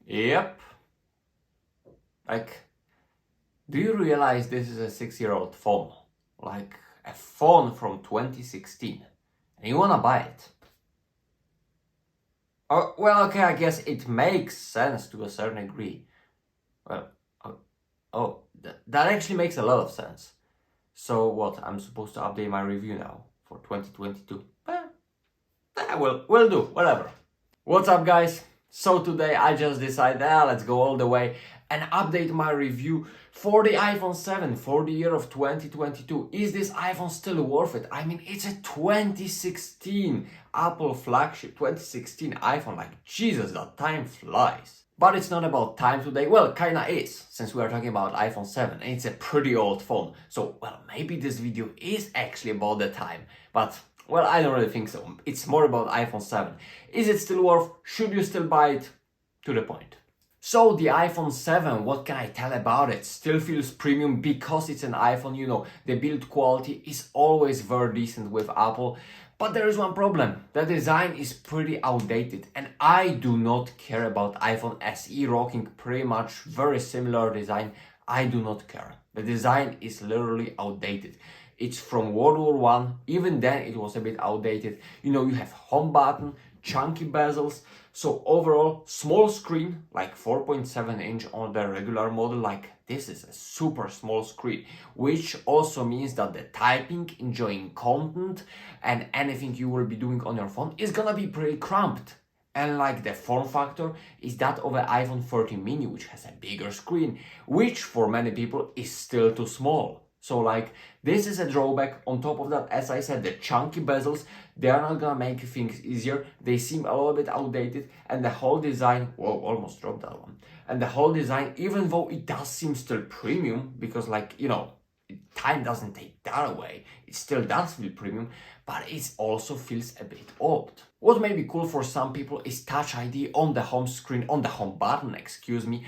Yep. Like, do you realize this is a 6-year-old phone? Like, a phone from 2016. And you wanna buy it? Oh, well, okay, I guess it makes sense to a certain degree. Well, that actually makes a lot of sense. So what, I'm supposed to update my review now for 2022? We'll do, whatever. What's up, guys? So today I just decided, let's go all the way and update my review for the iPhone 7 for the year of 2022. Is this iPhone still worth it? I mean, it's a 2016 Apple flagship, 2016 iPhone. Like, Jesus, that time flies. But it's not about time today. Well, kinda is, since we are talking about iPhone 7 and it's a pretty old phone. So, well, maybe this video is actually about the time. But, well, I don't really think so. It's more about iPhone 7. Is it still worth? Should you still buy it? To the point. So the iPhone 7, what can I tell about it? Still feels premium because it's an iPhone, you know, the build quality is always very decent with Apple. But there is one problem, the design is pretty outdated and I do not care about iPhone SE rocking pretty much very similar design. I do not care. The design is literally outdated. It's from World War One. Even then it was a bit outdated. You know, you have home button, chunky bezels. So overall, small screen, like 4.7 inch on the regular model, like this is a super small screen, which also means that the typing, enjoying content, and anything you will be doing on your phone is gonna be pretty cramped. And like the form factor is that of an iPhone 13 mini, which has a bigger screen, which for many people is still too small. So like, this is a drawback. On top of that, as I said, the chunky bezels, they are not gonna make things easier. They seem a little bit outdated and the whole design, whoa, almost dropped that one. And the whole design, even though it does seem still premium, because like, you know, time doesn't take that away, it still does feel premium, but it also feels a bit old. What may be cool for some people is Touch ID on the home screen, on the home button, excuse me.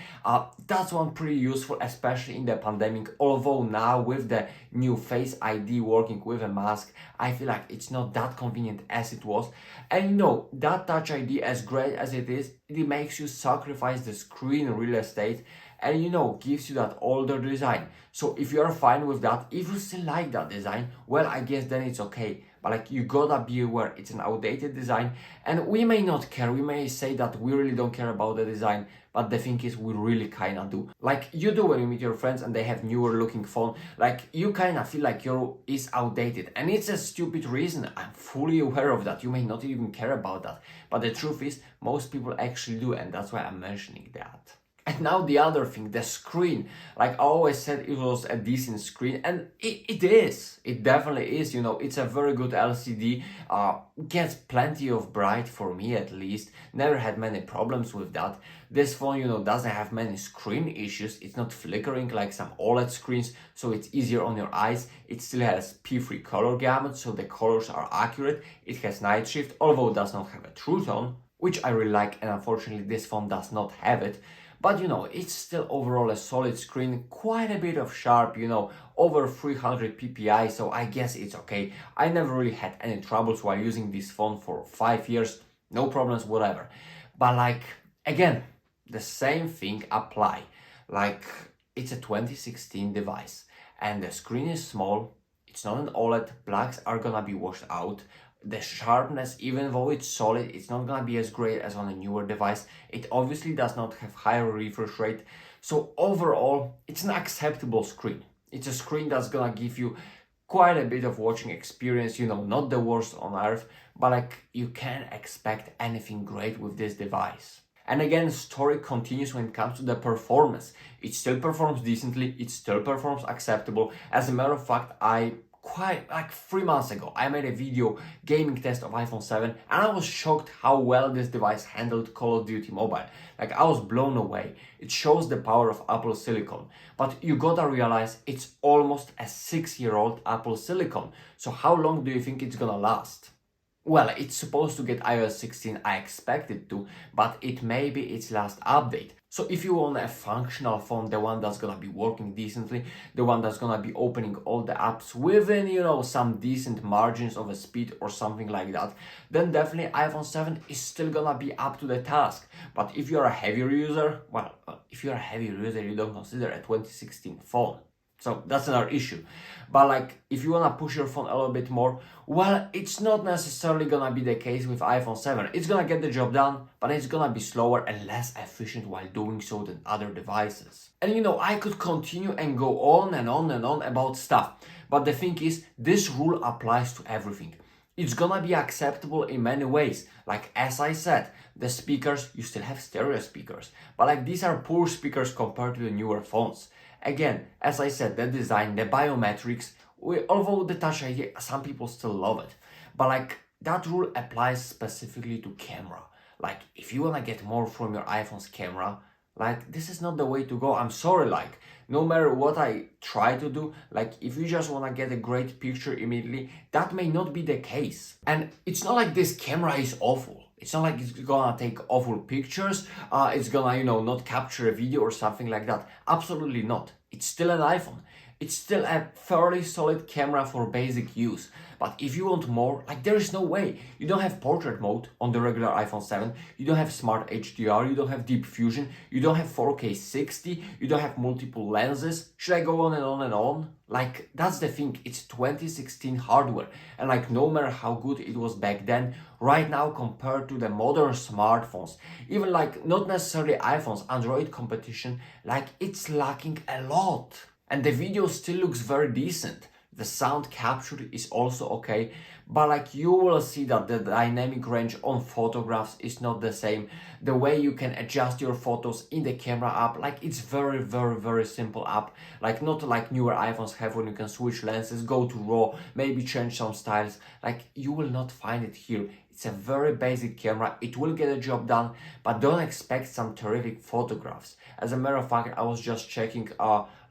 That's one pretty useful, especially in the pandemic, although now with the new Face ID working with a mask, I feel like it's not that convenient as it was. And you know, that Touch ID, as great as it is, it makes you sacrifice the screen real estate and you know, gives you that older design. So if you're fine with that, if you still like that design, well, I guess then it's okay. But like, you gotta be aware it's an outdated design and we may not care. We may say that we really don't care about the design, but the thing is we really kinda do. Like you do when you meet your friends and they have newer looking phone, like you kinda feel like your is outdated and it's a stupid reason. I'm fully aware of that. You may not even care about that, but the truth is most people actually do, and that's why I'm mentioning that. And now the other thing, the screen. Like I always said, it was a decent screen, and it is. It definitely is. You know, it's a very good LCD. Gets plenty of bright for me at least. Never had many problems with that. This phone, you know, doesn't have many screen issues. It's not flickering like some OLED screens, so it's easier on your eyes. It still has P3 color gamut, so the colors are accurate. It has night shift, although it does not have a true tone, which I really like, and unfortunately this phone does not have it. But you know, it's still overall a solid screen, quite a bit of sharp, you know, over 300 ppi, so I guess it's okay. I never really had any troubles while using this phone for 5 years, no problems, whatever. But like, again, the same thing apply. Like, it's a 2016 device, and the screen is small, it's not an OLED, blacks are gonna be washed out. The sharpness, even though it's solid, it's not gonna be as great as on a newer device. It obviously does not have higher refresh rate. So overall, it's an acceptable screen. It's a screen that's gonna give you quite a bit of watching experience, you know, not the worst on earth, but like you can't expect anything great with this device. And again, story continues when it comes to the performance. It still performs decently, it still performs acceptable. As a matter of fact, quite like 3 months ago, I made a video gaming test of iPhone 7 and I was shocked how well this device handled Call of Duty Mobile. Like I was blown away. It shows the power of Apple Silicon. But you gotta realize it's almost a 6-year-old Apple Silicon. So how long do you think it's gonna last? Well, it's supposed to get iOS 16, I expect it to, but it may be its last update. So if you want a functional phone, the one that's gonna be working decently, the one that's gonna be opening all the apps within, some decent margins of a speed or something like that, then definitely iPhone 7 is still gonna be up to the task. But if you're a heavier user, well, if you're a heavier user, you don't consider a 2016 phone. So that's another issue. But like, if you wanna push your phone a little bit more, well, it's not necessarily gonna be the case with iPhone 7. It's gonna get the job done, but it's gonna be slower and less efficient while doing so than other devices. And I could continue and go on and on and on about stuff. But the thing is, this rule applies to everything. It's gonna be acceptable in many ways. Like, as I said, the speakers, you still have stereo speakers. But like, these are poor speakers compared to the newer phones. Again, as I said, the design, the biometrics, although the Touch ID, some people still love it. But like, that rule applies specifically to camera. Like, if you wanna get more from your iPhone's camera, like, this is not the way to go. I'm sorry, like, no matter what I try to do, like, if you just wanna get a great picture immediately, that may not be the case. And it's not like this camera is awful. It's not like it's gonna take awful pictures, it's gonna, not capture a video or something like that. Absolutely not. It's still an iPhone. It's still a fairly solid camera for basic use. But if you want more, like, there is no way. You don't have portrait mode on the regular iPhone 7, you don't have smart HDR, you don't have deep fusion, you don't have 4K 60, you don't have multiple lenses. Should I go on and on and on? Like, that's the thing, it's 2016 hardware. And like, no matter how good it was back then, right now compared to the modern smartphones, even like, not necessarily iPhones, Android competition, like, it's lacking a lot. And the video still looks very decent. The sound capture is also okay, but like, you will see that the dynamic range on photographs is not the same. The way you can adjust your photos in the camera app, like, it's very, very, very simple app. Like, not like newer iPhones have when you can switch lenses, go to RAW, maybe change some styles. Like, you will not find it here. It's a very basic camera, it will get a job done, but don't expect some terrific photographs. As a matter of fact, I was just checking,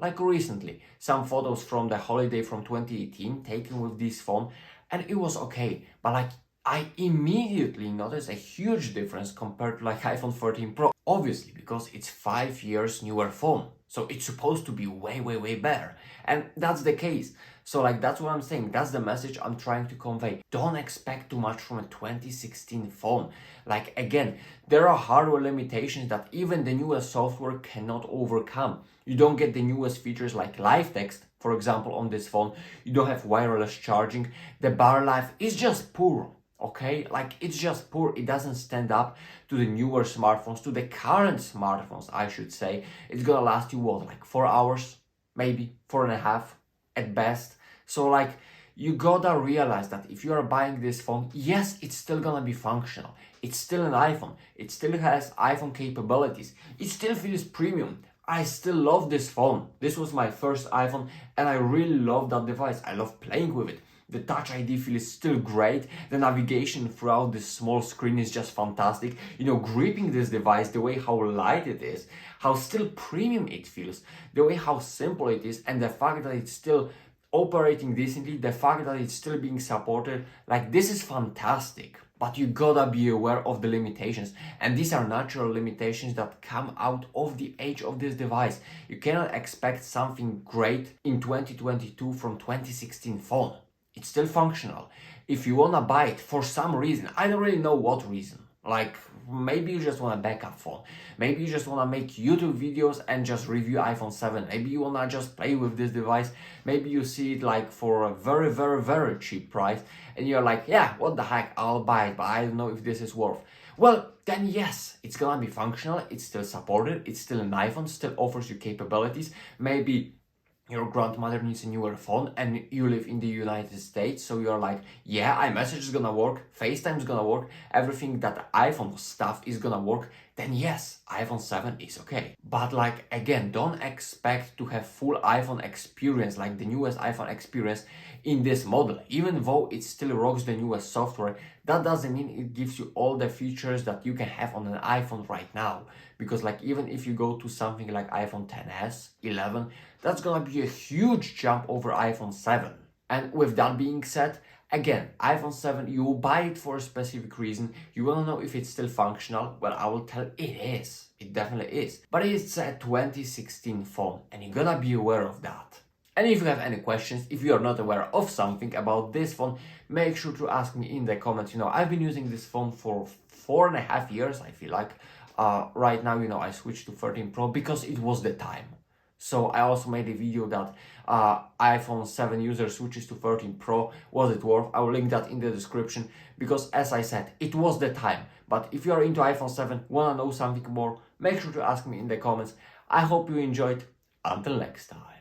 like recently, some photos from the holiday from 2018 taken with this phone, and it was okay. But like, I immediately noticed a huge difference compared to like iPhone 13 Pro. Obviously, because it's 5 years newer phone. So it's supposed to be way, way, way better. And that's the case. So like, that's what I'm saying. That's the message I'm trying to convey. Don't expect too much from a 2016 phone. Like, again, there are hardware limitations that even the newest software cannot overcome. You don't get the newest features like live text, for example, on this phone. You don't have wireless charging. The bar life is just poor. Okay, like, it's just poor. It doesn't stand up to the newer smartphones, to the current smartphones, I should say. It's gonna last you what, like 4 hours, maybe 4.5 at best. So like, you gotta realize that if you are buying this phone, yes, it's still gonna be functional. It's still an iPhone. It still has iPhone capabilities. It still feels premium. I still love this phone. This was my first iPhone and I really love that device. I love playing with it. The Touch ID feels still great. The navigation throughout this small screen is just fantastic. Gripping this device, the way how light it is, how still premium it feels, the way how simple it is, and the fact that it's still operating decently, the fact that it's still being supported, like, this is fantastic. But you gotta be aware of the limitations, and these are natural limitations that come out of the age of this device. You cannot expect something great in 2022 from 2016 phone. It's still functional. If you wanna buy it for some reason, I don't really know what reason, like, maybe you just want a backup phone, maybe you just want to make YouTube videos and just review iPhone 7, maybe you want to just play with this device, maybe you see it like for a very, very, very cheap price and you're like, yeah, what the heck, I'll buy it, but I don't know if this is worth. Well, then yes, it's gonna be functional, it's still supported, it's still an iPhone, still offers you capabilities. Maybe your grandmother needs a newer phone and you live in the United States, so you're like, yeah, iMessage is gonna work, FaceTime is gonna work, everything that iPhone stuff is gonna work, then yes, iPhone 7 is okay. But like, again, don't expect to have full iPhone experience, like the newest iPhone experience in this model. Even though it still rocks the newest software, that doesn't mean it gives you all the features that you can have on an iPhone right now. Because like, even if you go to something like iPhone XS, 11, that's gonna be a huge jump over iPhone 7. And with that being said, Again, iPhone 7, you will buy it for a specific reason. You want to know if it's still functional? Well, I will tell it is. It definitely is. But it's a 2016 phone, and you gotta be aware of that. And if you have any questions, if you are not aware of something about this phone, make sure to ask me in the comments. I've been using this phone for 4.5 years, I feel like. Right now, I switched to 13 Pro because it was the time. So I also made a video that iPhone 7 user switches to 13 Pro, was it worth? I will link that in the description because, as I said, it was the time. But if you are into iPhone 7, wanna know something more, make sure to ask me in the comments. I hope you enjoyed. Until next time.